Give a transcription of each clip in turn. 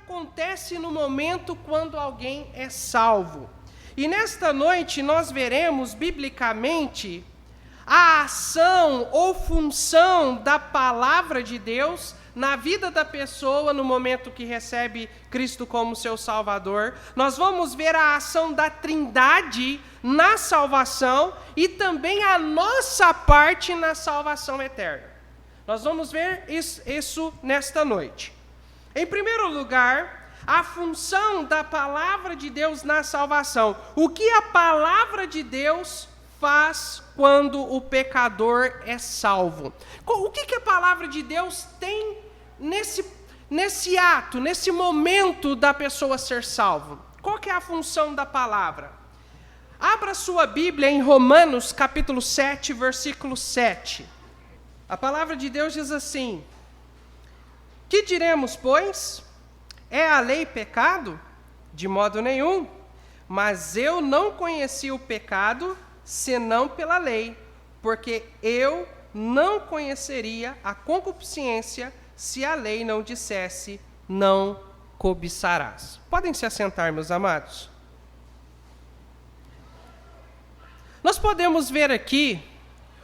acontece no momento quando alguém é salvo. E nesta noite nós veremos biblicamente a ação ou função da palavra de Deus na vida da pessoa no momento que recebe Cristo como seu Salvador. Nós vamos ver a ação da Trindade na salvação e também a nossa parte na salvação eterna. Nós vamos ver isso nesta noite. Em primeiro lugar, a função da palavra de Deus na salvação. O que a palavra de Deus faz quando o pecador é salvo? O que a palavra de Deus tem nesse ato, nesse momento da pessoa ser salvo? Qual que é a função da palavra? Abra sua Bíblia em Romanos capítulo 7, versículo 7. A palavra de Deus diz assim: que diremos, pois? É a lei pecado? De modo nenhum. Mas eu não conheci o pecado senão pela lei, porque eu não conheceria a concupiscência se a lei não dissesse, não cobiçarás. Podem se assentar, meus amados. Nós podemos ver aqui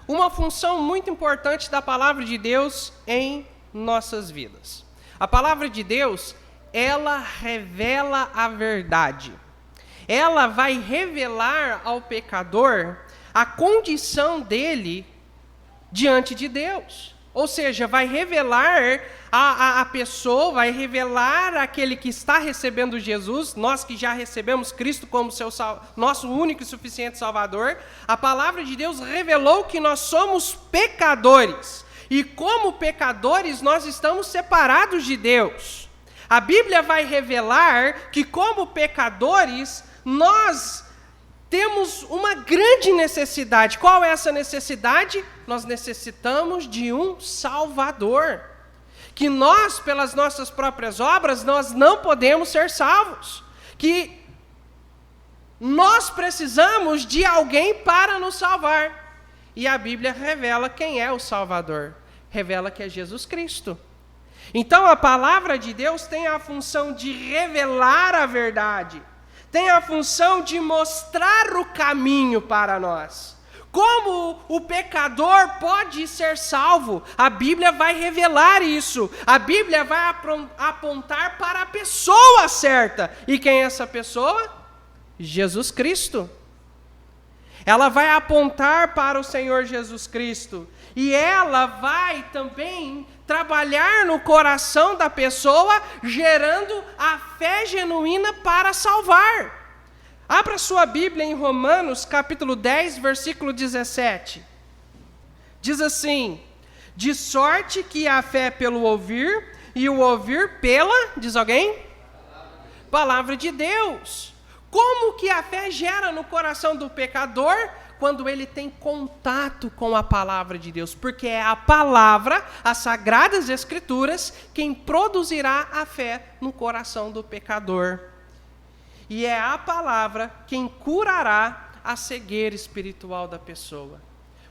uma função muito importante da palavra de Deus em nossas vidas. A palavra de Deus, ela revela a verdade. Ela vai revelar ao pecador a condição dele diante de Deus. Ou seja, vai revelar a pessoa, vai revelar aquele que está recebendo Jesus, nós que já recebemos Cristo como nosso único e suficiente Salvador. A palavra de Deus revelou que nós somos pecadores. E como pecadores, nós estamos separados de Deus. A Bíblia vai revelar que, como pecadores, nós temos uma grande necessidade. Qual é essa necessidade? Nós necessitamos de um Salvador. Que nós, pelas nossas próprias obras, nós não podemos ser salvos. Que nós precisamos de alguém para nos salvar. E a Bíblia revela quem é o Salvador. Revela que é Jesus Cristo. Então a palavra de Deus tem a função de revelar a verdade, tem a função de mostrar o caminho para nós. Como o pecador pode ser salvo? A Bíblia vai revelar isso. A Bíblia vai apontar para a pessoa certa. E quem é essa pessoa? Jesus Cristo. Ela vai apontar para o Senhor Jesus Cristo. E ela vai também trabalhar no coração da pessoa, gerando a fé genuína para salvar. Abra sua Bíblia em Romanos, capítulo 10, versículo 17. Diz assim: de sorte que a fé pelo ouvir, e o ouvir pela, diz alguém? Palavra de Deus. Como que a fé gera no coração do pecador? Quando ele tem contato com a palavra de Deus, porque é a palavra, as sagradas escrituras, quem produzirá a fé no coração do pecador. E é a palavra quem curará a cegueira espiritual da pessoa.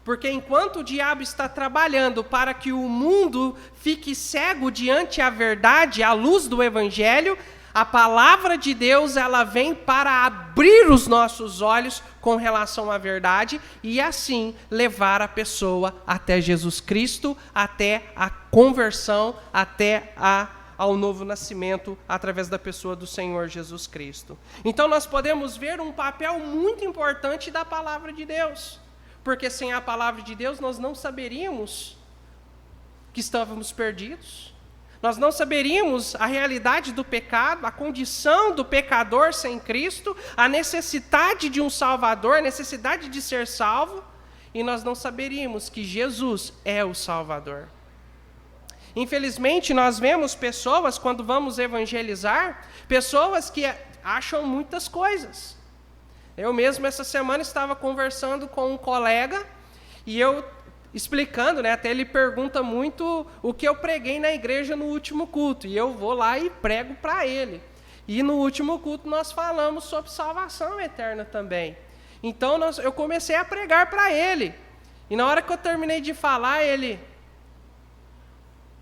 Porque enquanto o diabo está trabalhando para que o mundo fique cego diante a verdade, à luz do evangelho, a palavra de Deus, ela vem para abrir os nossos olhos com relação à verdade e assim levar a pessoa até Jesus Cristo, até a conversão, até ao novo nascimento através da pessoa do Senhor Jesus Cristo. Então nós podemos ver um papel muito importante da palavra de Deus, porque sem a palavra de Deus nós não saberíamos que estávamos perdidos. Nós não saberíamos a realidade do pecado, a condição do pecador sem Cristo, a necessidade de um Salvador, a necessidade de ser salvo, e nós não saberíamos que Jesus é o Salvador. Infelizmente, nós vemos pessoas, quando vamos evangelizar, pessoas que acham muitas coisas. Eu mesmo, essa semana, estava conversando com um colega, e eu explicando, até ele pergunta muito o que eu preguei na igreja no último culto, e eu vou lá e prego para ele. E no último culto nós falamos sobre salvação eterna também. Então eu comecei a pregar para ele, e na hora que eu terminei de falar, ele: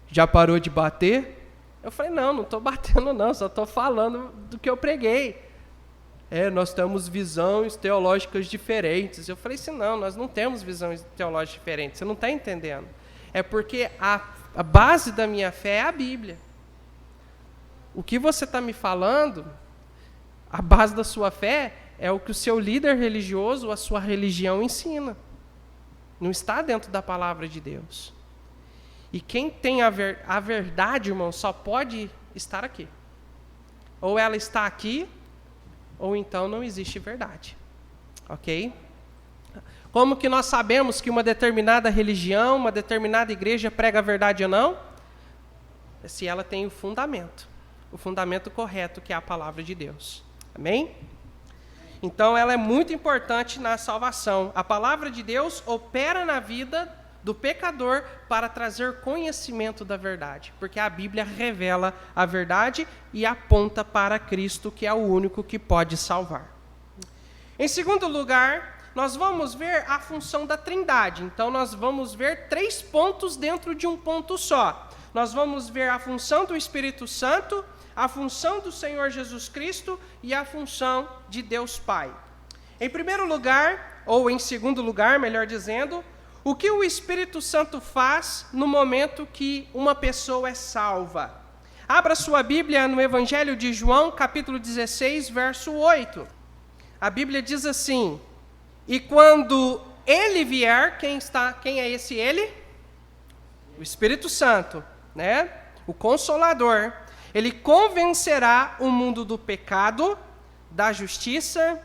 já parou de bater? Eu falei, não estou batendo não, só estou falando do que eu preguei. Nós temos visões teológicas diferentes. Eu falei assim, não, nós não temos visões teológicas diferentes, você não está entendendo. É porque a base da minha fé é a Bíblia. O que você está me falando, a base da sua fé é o que o seu líder religioso, a sua religião ensina. Não está dentro da palavra de Deus. E quem tem a verdade, irmão, só pode estar aqui. Ou ela está aqui, ou então não existe verdade. Ok? Como que nós sabemos que uma determinada religião, uma determinada igreja prega a verdade ou não? Se ela tem o fundamento correto, que é a palavra de Deus. Amém? Então, ela é muito importante na salvação. A palavra de Deus opera na vida do pecador para trazer conhecimento da verdade, porque a Bíblia revela a verdade e aponta para Cristo, que é o único que pode salvar. Em segundo lugar, nós vamos ver a função da Trindade. Então, nós vamos ver 3 pontos dentro de um ponto só. Nós vamos ver a função do Espírito Santo, a função do Senhor Jesus Cristo e a função de Deus Pai. Em primeiro lugar, ou em segundo lugar, melhor dizendo, o que o Espírito Santo faz no momento que uma pessoa é salva? Abra sua Bíblia no Evangelho de João, capítulo 16, verso 8. A Bíblia diz assim: e quando ele vier, quem é esse ele? O Espírito Santo, né? O Consolador. Ele convencerá o mundo do pecado, da justiça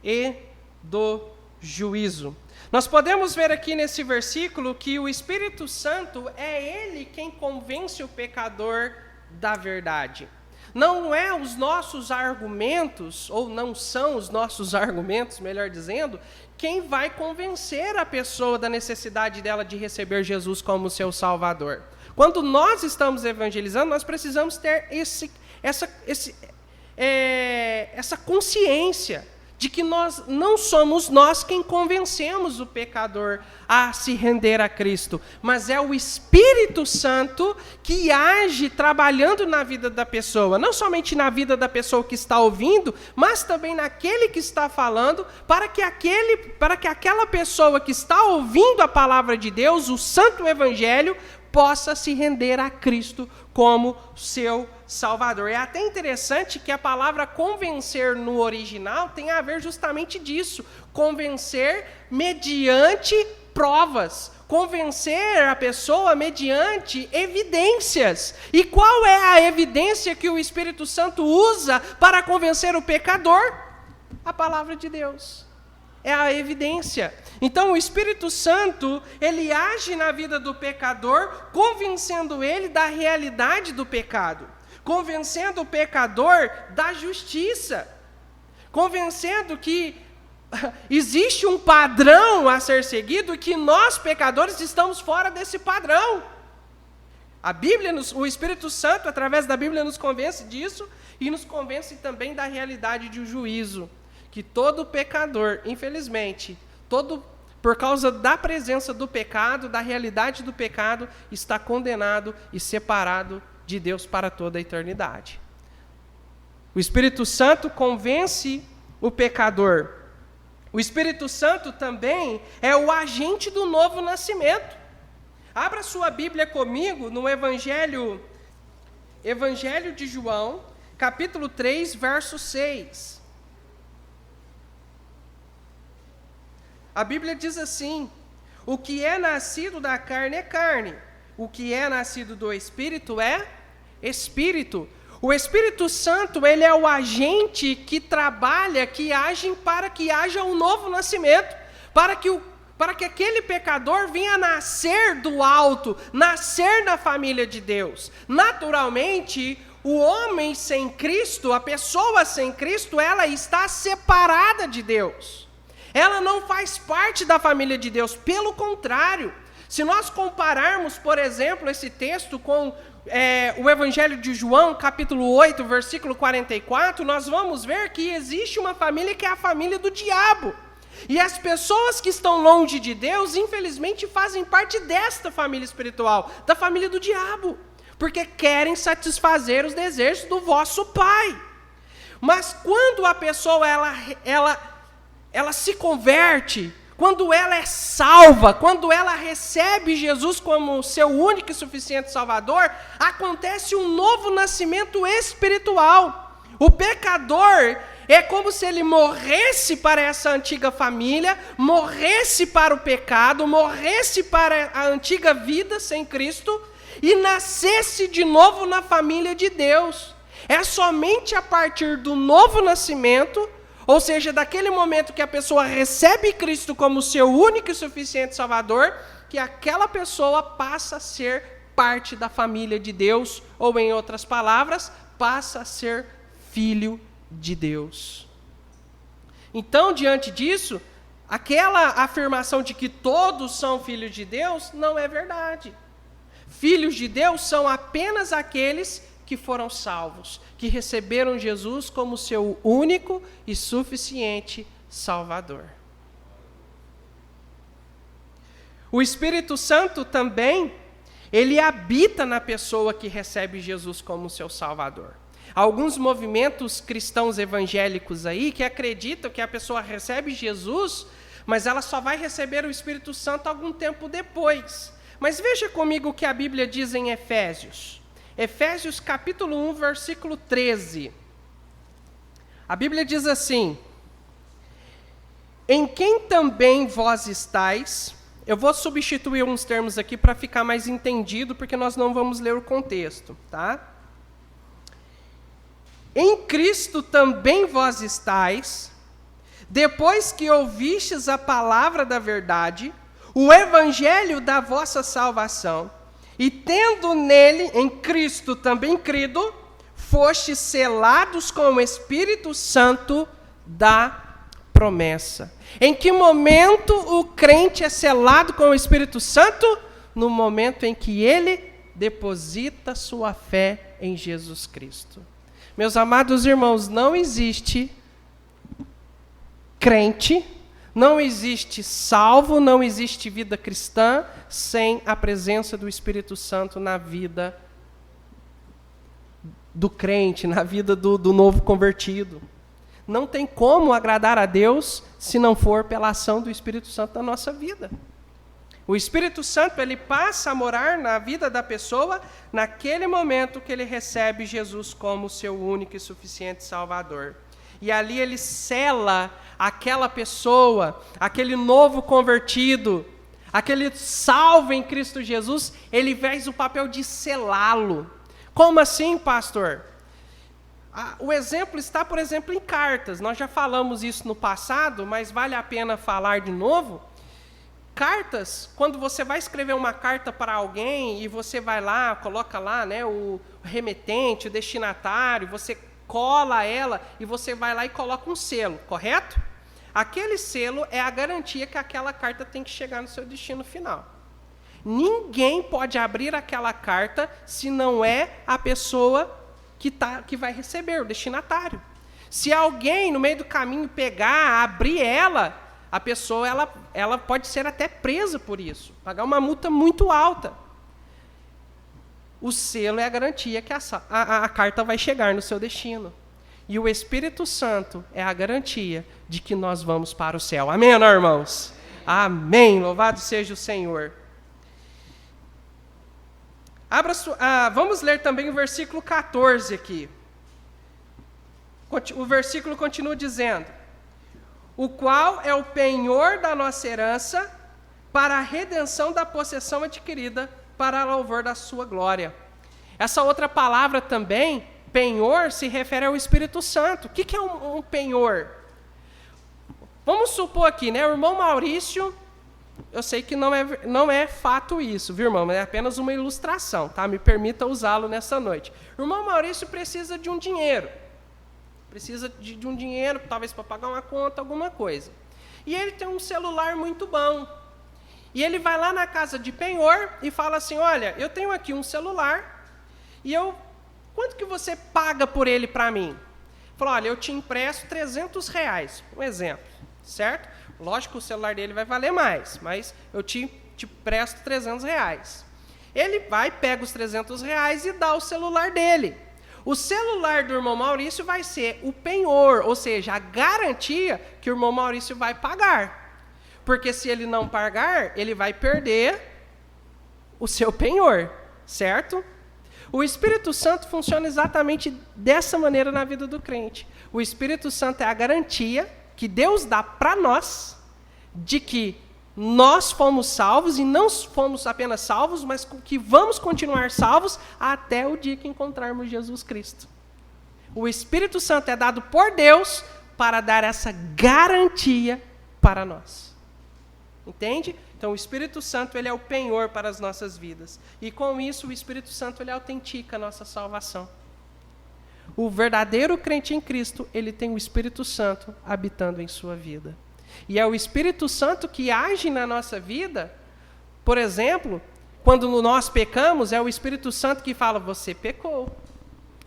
e do juízo. Nós podemos ver aqui nesse versículo que o Espírito Santo é ele quem convence o pecador da verdade. Não é os nossos argumentos, ou não são os nossos argumentos, melhor dizendo, quem vai convencer a pessoa da necessidade dela de receber Jesus como seu Salvador. Quando nós estamos evangelizando, nós precisamos ter essa consciência de que não somos nós quem convencemos o pecador a se render a Cristo, mas é o Espírito Santo que age trabalhando na vida da pessoa, não somente na vida da pessoa que está ouvindo, mas também naquele que está falando, para que aquela pessoa que está ouvindo a palavra de Deus, o Santo Evangelho, possa se render a Cristo como seu Salvador. É até interessante que a palavra convencer no original tem a ver justamente disso. Convencer mediante provas. Convencer a pessoa mediante evidências. E qual é a evidência que o Espírito Santo usa para convencer o pecador? A palavra de Deus. É a evidência. Então, o Espírito Santo, ele age na vida do pecador, convencendo ele da realidade do pecado, convencendo o pecador da justiça, convencendo que existe um padrão a ser seguido e que nós, pecadores, estamos fora desse padrão. A Bíblia, o Espírito Santo, através da Bíblia, nos convence disso e nos convence também da realidade de um juízo. Que todo pecador, infelizmente, por causa da presença do pecado, da realidade do pecado, está condenado e separado de Deus para toda a eternidade. O Espírito Santo convence o pecador. O Espírito Santo também é o agente do novo nascimento. Abra sua Bíblia comigo no Evangelho de João, capítulo 3, verso 6. A Bíblia diz assim: o que é nascido da carne é carne, o que é nascido do Espírito é Espírito. O Espírito Santo, ele é o agente que trabalha, que age para que haja um novo nascimento, para que aquele pecador venha nascer do alto, nascer na família de Deus. Naturalmente, o homem sem Cristo, a pessoa sem Cristo, ela está separada de Deus. Ela não faz parte da família de Deus, pelo contrário. Se nós compararmos, por exemplo, esse texto com o Evangelho de João, capítulo 8, versículo 44, nós vamos ver que existe uma família que é a família do diabo. E as pessoas que estão longe de Deus, infelizmente, fazem parte desta família espiritual, da família do diabo. porque querem satisfazer os desejos do vosso pai. Mas quando a pessoa ela se converte, quando ela é salva, quando ela recebe Jesus como seu único e suficiente Salvador, acontece um novo nascimento espiritual. O pecador é como se ele morresse para essa antiga família, morresse para o pecado, morresse para a antiga vida sem Cristo e nascesse de novo na família de Deus. É somente a partir do novo nascimento, ou seja, daquele momento que a pessoa recebe Cristo como seu único e suficiente Salvador, que aquela pessoa passa a ser parte da família de Deus, ou em outras palavras, passa a ser filho de Deus. Então, diante disso, aquela afirmação de que todos são filhos de Deus não é verdade. Filhos de Deus são apenas aqueles que foram salvos, que receberam Jesus como seu único e suficiente Salvador. O Espírito Santo também, ele habita na pessoa que recebe Jesus como seu Salvador. Alguns movimentos cristãos evangélicos aí que acreditam que a pessoa recebe Jesus, mas ela só vai receber o Espírito Santo algum tempo depois. Mas veja comigo o que a Bíblia diz em Efésios. Efésios capítulo 1, versículo 13. A Bíblia diz assim: em quem também vós estáis. Eu vou substituir uns termos aqui para ficar mais entendido, porque nós não vamos ler o contexto, tá? Em Cristo também vós estáis, depois que ouvistes a palavra da verdade, o evangelho da vossa salvação, e tendo nele, em Cristo também crido, fostes selados com o Espírito Santo da promessa. Em que momento o crente é selado com o Espírito Santo? No momento em que ele deposita sua fé em Jesus Cristo. Meus amados irmãos, não existe crente, não existe salvo, não existe vida cristã sem a presença do Espírito Santo na vida do crente, na vida do novo convertido. Não tem como agradar a Deus se não for pela ação do Espírito Santo na nossa vida. O Espírito Santo, ele passa a morar na vida da pessoa naquele momento que ele recebe Jesus como seu único e suficiente Salvador. E ali ele sela aquela pessoa, aquele novo convertido, aquele salvo em Cristo Jesus, ele faz o papel de selá-lo. Como assim, pastor? O exemplo está, por exemplo, em cartas. Nós já falamos isso no passado, mas vale a pena falar de novo. Cartas, quando você vai escrever uma carta para alguém e você vai lá, coloca lá, né, o remetente, o destinatário, você cola ela e você vai lá e coloca um selo, correto? Aquele selo é a garantia que aquela carta tem que chegar no seu destino final. Ninguém pode abrir aquela carta se não é a pessoa que vai receber, o destinatário. Se alguém no meio do caminho pegar, abrir ela, a pessoa ela pode ser até presa por isso, pagar uma multa muito alta. O selo é a garantia que a carta vai chegar no seu destino. E o Espírito Santo é a garantia de que nós vamos para o céu. Amém, não, irmãos? Amém. Louvado seja o Senhor. Vamos ler também o versículo 14 aqui. O versículo continua dizendo: o qual é o penhor da nossa herança para a redenção da possessão adquirida para louvor da sua glória. Essa outra palavra também, penhor, se refere ao Espírito Santo. O que é um penhor? Vamos supor aqui, né? O irmão Maurício, eu sei que não é fato isso, viu, irmão? É apenas uma ilustração, tá? Me permita usá-lo nessa noite. O irmão Maurício precisa de um dinheiro. Precisa de um dinheiro, talvez para pagar uma conta, alguma coisa. E ele tem um celular muito bom. E ele vai lá na casa de penhor e fala assim: olha, eu tenho aqui um celular e quanto que você paga por ele para mim? Falou: olha, eu te empresto R$300, um exemplo, certo? Lógico que o celular dele vai valer mais, mas eu te presto R$300. Ele vai, pega os R$300 e dá o celular dele. O celular do irmão Maurício vai ser o penhor, ou seja, a garantia que o irmão Maurício vai pagar. Porque se ele não pagar, ele vai perder o seu penhor, certo? O Espírito Santo funciona exatamente dessa maneira na vida do crente. O Espírito Santo é a garantia que Deus dá para nós de que nós fomos salvos, e não fomos apenas salvos, mas que vamos continuar salvos até o dia que encontrarmos Jesus Cristo. O Espírito Santo é dado por Deus para dar essa garantia para nós. Entende? Então, o Espírito Santo, ele é o penhor para as nossas vidas. E com isso, o Espírito Santo, ele autentica a nossa salvação. O verdadeiro crente em Cristo, ele tem o Espírito Santo habitando em sua vida. E é o Espírito Santo que age na nossa vida. Por exemplo, quando nós pecamos, é o Espírito Santo que fala, você pecou.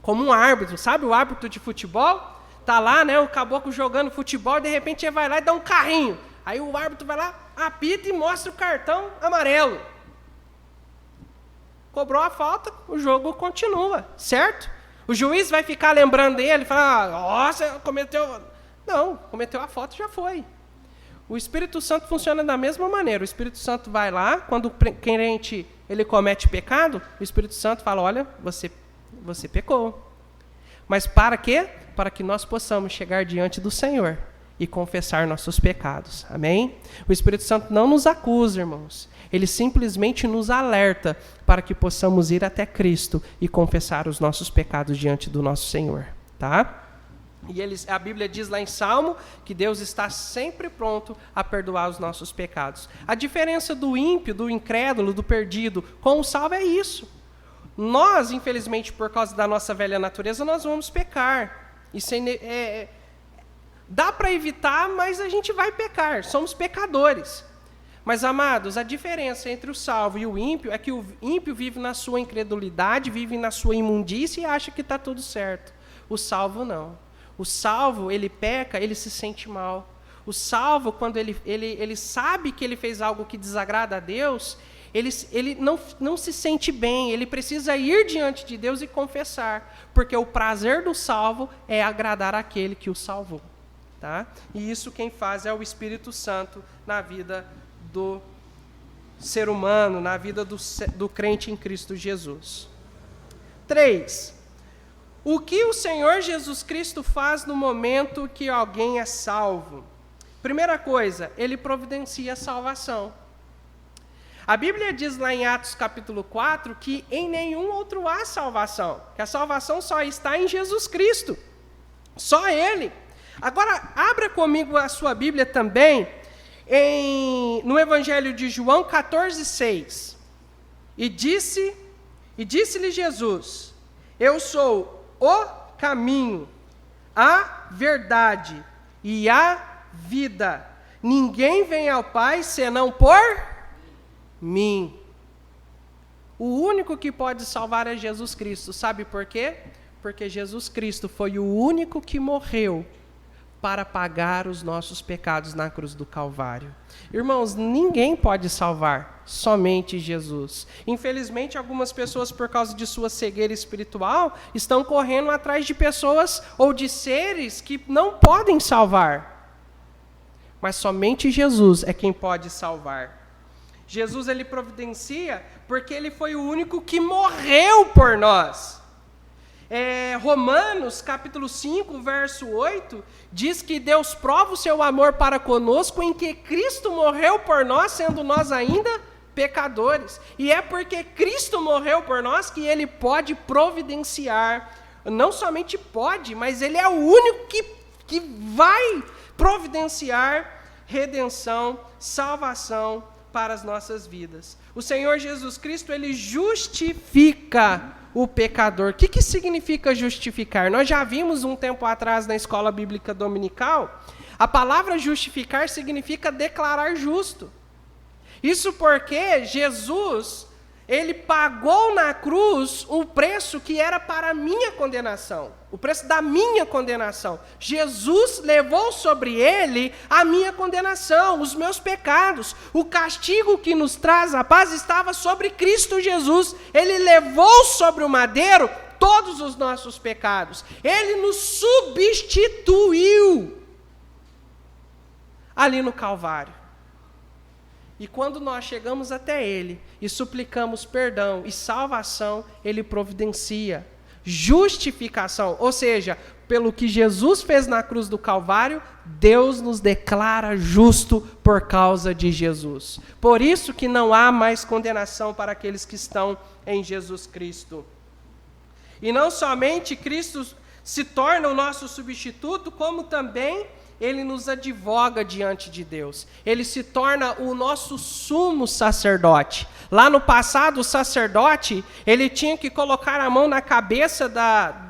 Como um árbitro, sabe o árbitro de futebol? Está lá, né, o caboclo jogando futebol, e de repente ele vai lá e dá um carrinho. Aí o árbitro vai lá, apita e mostra o cartão amarelo. Cobrou a falta, o jogo continua, certo? O juiz vai ficar lembrando dele, falar, nossa, cometeu... Não, cometeu a falta, já foi. O Espírito Santo funciona da mesma maneira. O Espírito Santo vai lá, quando o crente ele comete pecado, o Espírito Santo fala, olha, você pecou. Mas para quê? Para que nós possamos chegar diante do Senhor e confessar nossos pecados. Amém? O Espírito Santo não nos acusa, irmãos. Ele simplesmente nos alerta para que possamos ir até Cristo e confessar os nossos pecados diante do nosso Senhor. Tá? E a Bíblia diz lá em Salmo que Deus está sempre pronto a perdoar os nossos pecados. A diferença do ímpio, do incrédulo, do perdido com o salvo é isso. Nós, infelizmente, por causa da nossa velha natureza, nós vamos pecar. Isso dá para evitar, mas a gente vai pecar. Somos pecadores. Mas, amados, a diferença entre o salvo e o ímpio é que o ímpio vive na sua incredulidade, vive na sua imundícia e acha que está tudo certo. O salvo não. O salvo, ele peca, ele se sente mal. O salvo, quando ele sabe que ele fez algo que desagrada a Deus, ele não se sente bem, ele precisa ir diante de Deus e confessar, porque o prazer do salvo é agradar aquele que o salvou. Tá? E isso quem faz é o Espírito Santo na vida do ser humano, na vida do crente em Cristo Jesus. 3. O que o Senhor Jesus Cristo faz no momento que alguém é salvo? Primeira coisa, ele providencia a salvação. A Bíblia diz lá em Atos capítulo 4 que em nenhum outro há salvação, que a salvação só está em Jesus Cristo, só Ele. Agora, abra comigo a sua Bíblia também, no Evangelho de João 14:6. E disse-lhe Jesus, eu sou o caminho, a verdade e a vida. Ninguém vem ao Pai senão por mim. O único que pode salvar é Jesus Cristo. Sabe por quê? Porque Jesus Cristo foi o único que morreu para pagar os nossos pecados na cruz do Calvário. Irmãos, ninguém pode salvar, somente Jesus. Infelizmente, algumas pessoas, por causa de sua cegueira espiritual, estão correndo atrás de pessoas ou de seres que não podem salvar. Mas somente Jesus é quem pode salvar. Jesus, ele providencia porque ele foi o único que morreu por nós. Romanos, capítulo 5, verso 8, diz que Deus prova o seu amor para conosco em que Cristo morreu por nós, sendo nós ainda pecadores. E é porque Cristo morreu por nós que ele pode providenciar, não somente pode, mas ele é o único que vai providenciar redenção, salvação para as nossas vidas. O Senhor Jesus Cristo, ele justifica o pecador. O que significa justificar? Nós já vimos um tempo atrás na escola bíblica dominical, a palavra justificar significa declarar justo. Isso porque Jesus, ele pagou na cruz um preço que era para a minha condenação, o preço da minha condenação. Jesus levou sobre ele a minha condenação, os meus pecados. O castigo que nos traz a paz estava sobre Cristo Jesus. Ele levou sobre o madeiro todos os nossos pecados. Ele nos substituiu ali no Calvário. E quando nós chegamos até Ele e suplicamos perdão e salvação, Ele providencia justificação. Ou seja, pelo que Jesus fez na cruz do Calvário, Deus nos declara justo por causa de Jesus. Por isso que não há mais condenação para aqueles que estão em Jesus Cristo. E não somente Cristo se torna o nosso substituto, como também Ele nos advoga diante de Deus. Ele se torna o nosso sumo sacerdote. Lá no passado, o sacerdote, ele tinha que colocar a mão na cabeça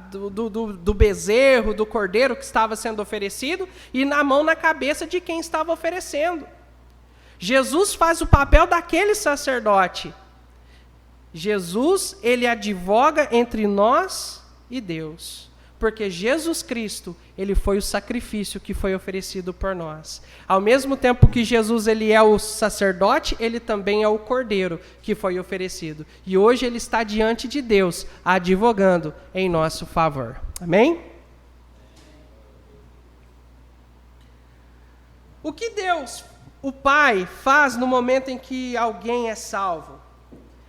do bezerro, do cordeiro que estava sendo oferecido, e na mão na cabeça de quem estava oferecendo. Jesus faz o papel daquele sacerdote. Jesus, ele advoga entre nós e Deus. Porque Jesus Cristo, ele foi o sacrifício que foi oferecido por nós. Ao mesmo tempo que Jesus ele é o sacerdote, ele também é o cordeiro que foi oferecido. E hoje ele está diante de Deus, advogando em nosso favor. Amém? O que Deus, o Pai, faz no momento em que alguém é salvo?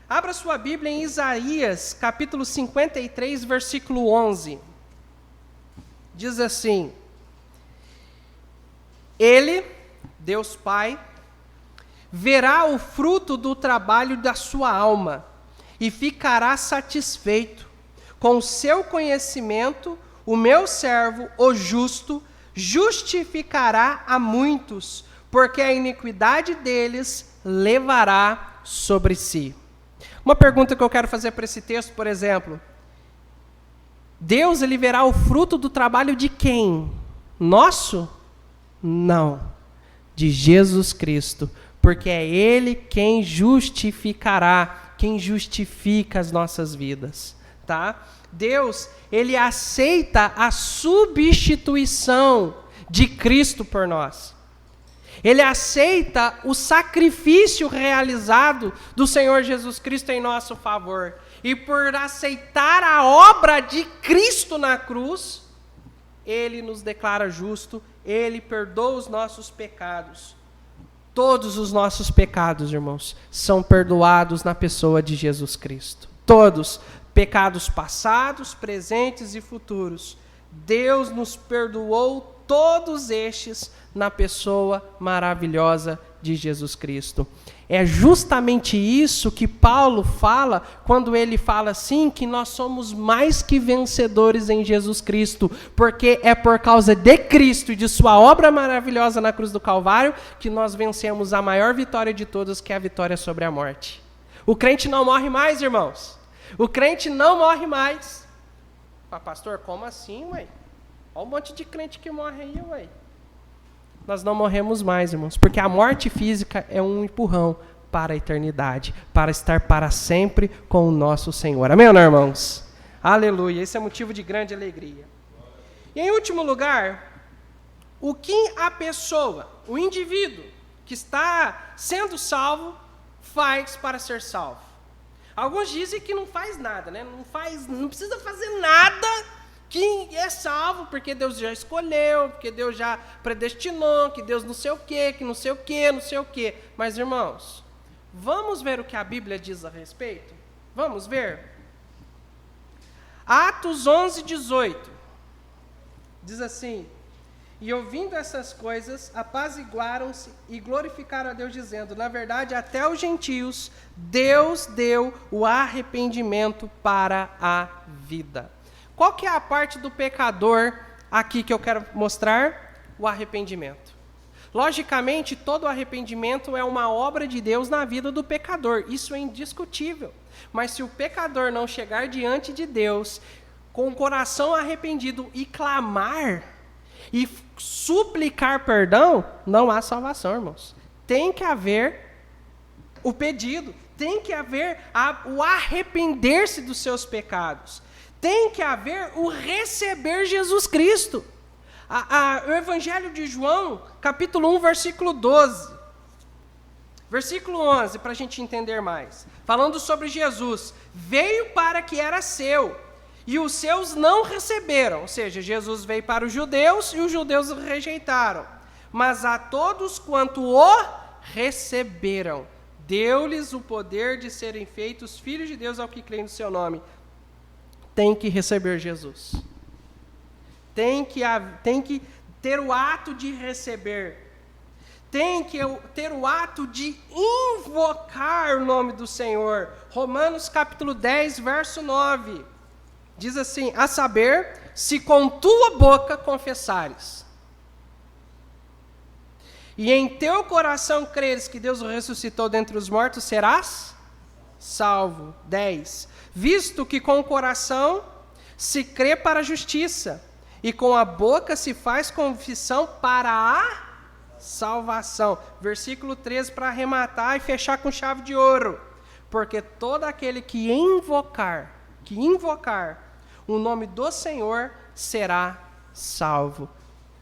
Abra sua Bíblia em Isaías, capítulo 53, versículo 11. Diz assim: Ele, Deus Pai, verá o fruto do trabalho da sua alma e ficará satisfeito. Com o seu conhecimento, o meu servo, o justo, justificará a muitos, porque a iniquidade deles levará sobre si. Uma pergunta que eu quero fazer para esse texto, por exemplo: Deus, ele verá o fruto do trabalho de quem? Nosso? Não. De Jesus Cristo. Porque é Ele quem justificará, quem justifica as nossas vidas. Tá? Deus, ele aceita a substituição de Cristo por nós. Ele aceita o sacrifício realizado do Senhor Jesus Cristo em nosso favor. E por aceitar a obra de Cristo na cruz, Ele nos declara justo, Ele perdoa os nossos pecados. Todos os nossos pecados, irmãos, são perdoados na pessoa de Jesus Cristo. Todos, pecados passados, presentes e futuros. Deus nos perdoou todos estes na pessoa maravilhosa de Jesus Cristo. É justamente isso que Paulo fala quando ele fala assim, que nós somos mais que vencedores em Jesus Cristo, porque é por causa de Cristo e de sua obra maravilhosa na cruz do Calvário que nós vencemos a maior vitória de todas, que é a vitória sobre a morte. O crente não morre mais, irmãos. O crente não morre mais. Ah, pastor, como assim, ué? Olha um monte de crente que morre aí, ué. Nós não morremos mais, irmãos, porque a morte física é um empurrão para a eternidade, para estar para sempre com o nosso Senhor. Amém, não, irmãos? Aleluia, esse é motivo de grande alegria. E em último lugar, o que a pessoa, o indivíduo que está sendo salvo, faz para ser salvo? Alguns dizem que não faz nada, né? Não precisa fazer nada que é salvo, porque Deus já escolheu, porque Deus já predestinou, que Deus não sei o quê, que não sei o quê, não sei o quê. Mas, irmãos, vamos ver o que a Bíblia diz a respeito? Vamos ver? Atos 11, 18. Diz assim: E ouvindo essas coisas, apaziguaram-se e glorificaram a Deus, dizendo: Na verdade, até os gentios, Deus deu o arrependimento para a vida. Qual que é a parte do pecador aqui que eu quero mostrar? O arrependimento. Logicamente, todo arrependimento é uma obra de Deus na vida do pecador. Isso é indiscutível. Mas se o pecador não chegar diante de Deus com o coração arrependido e clamar e suplicar perdão, não há salvação, irmãos. Tem que haver o pedido, Tem que haver o arrepender-se dos seus pecados. Tem que haver o receber Jesus Cristo. O Evangelho de João, capítulo 1, versículo 12. Versículo 11, para a gente entender mais. Falando sobre Jesus. Veio para que era seu, e os seus não receberam. Ou seja, Jesus veio para os judeus, e os judeus o rejeitaram. Mas a todos quanto o receberam, deu-lhes o poder de serem feitos filhos de Deus ao que creem no seu nome. Tem que receber Jesus. Tem que ter o ato de receber. Tem que ter o ato de invocar o nome do Senhor. Romanos capítulo 10, verso 9. Diz assim, a saber, se com tua boca confessares, e em teu coração creres que Deus o ressuscitou dentre os mortos, serás salvo. 10. Visto que com o coração se crê para a justiça, e com a boca se faz confissão para a salvação. Versículo 13, para arrematar e fechar com chave de ouro. Porque todo aquele que invocar o nome do Senhor será salvo.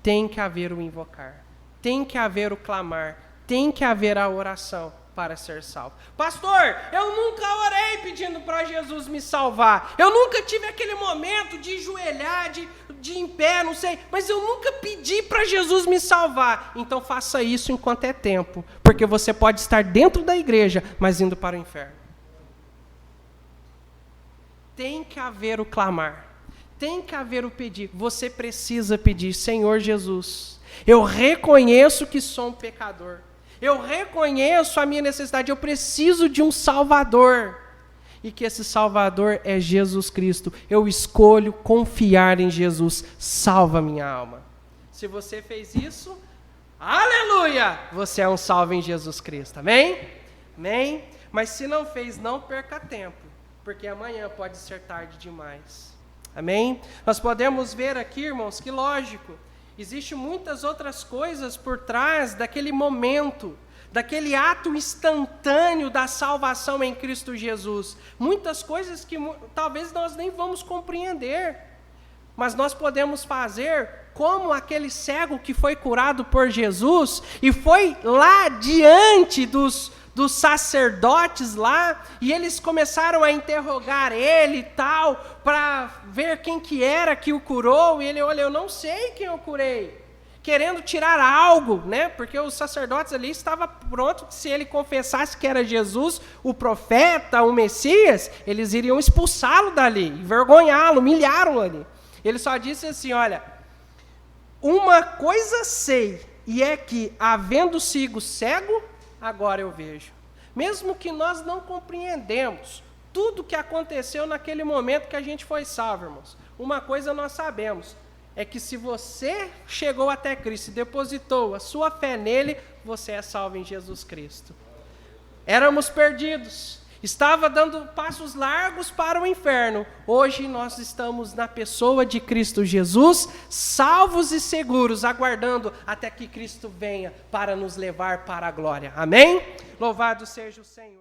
Tem que haver o invocar. Tem que haver o clamar. Tem que haver a oração para ser salvo. Pastor, eu nunca orei pedindo para Jesus me salvar. Eu nunca tive aquele momento de joelhar, de em pé, não sei. Mas eu nunca pedi para Jesus me salvar. Então faça isso enquanto é tempo. Porque você pode estar dentro da igreja, mas indo para o inferno. Tem que haver o clamar. Tem que haver o pedir. Você precisa pedir, Senhor Jesus, eu reconheço que sou um pecador. Eu reconheço a minha necessidade, eu preciso de um Salvador. E que esse Salvador é Jesus Cristo. Eu escolho confiar em Jesus. Salva minha alma. Se você fez isso, aleluia! Você é um salvo em Jesus Cristo. Amém? Amém? Mas se não fez, não perca tempo. Porque amanhã pode ser tarde demais. Amém? Nós podemos ver aqui, irmãos, que lógico, existem muitas outras coisas por trás daquele momento, daquele ato instantâneo da salvação em Cristo Jesus. Muitas coisas que talvez nós nem vamos compreender, mas nós podemos fazer como aquele cego que foi curado por Jesus e foi lá diante dos sacerdotes lá, e eles começaram a interrogar ele e tal, para ver quem que era que o curou, e ele, olha, eu não sei quem eu curei, querendo tirar algo, né, porque os sacerdotes ali estavam prontos, que se ele confessasse que era Jesus, o profeta, o Messias, eles iriam expulsá-lo dali, envergonhá-lo, humilhá-lo ali. Ele só disse assim, olha, uma coisa sei, e é que, havendo sido cego, agora eu vejo. Mesmo que nós não compreendemos tudo o que aconteceu naquele momento que a gente foi salvo, irmãos. Uma coisa nós sabemos, é que se você chegou até Cristo e depositou a sua fé nele, você é salvo em Jesus Cristo. Éramos perdidos, estava dando passos largos para o inferno. Hoje nós estamos na pessoa de Cristo Jesus, salvos e seguros, aguardando até que Cristo venha para nos levar para a glória. Amém? Louvado seja o Senhor.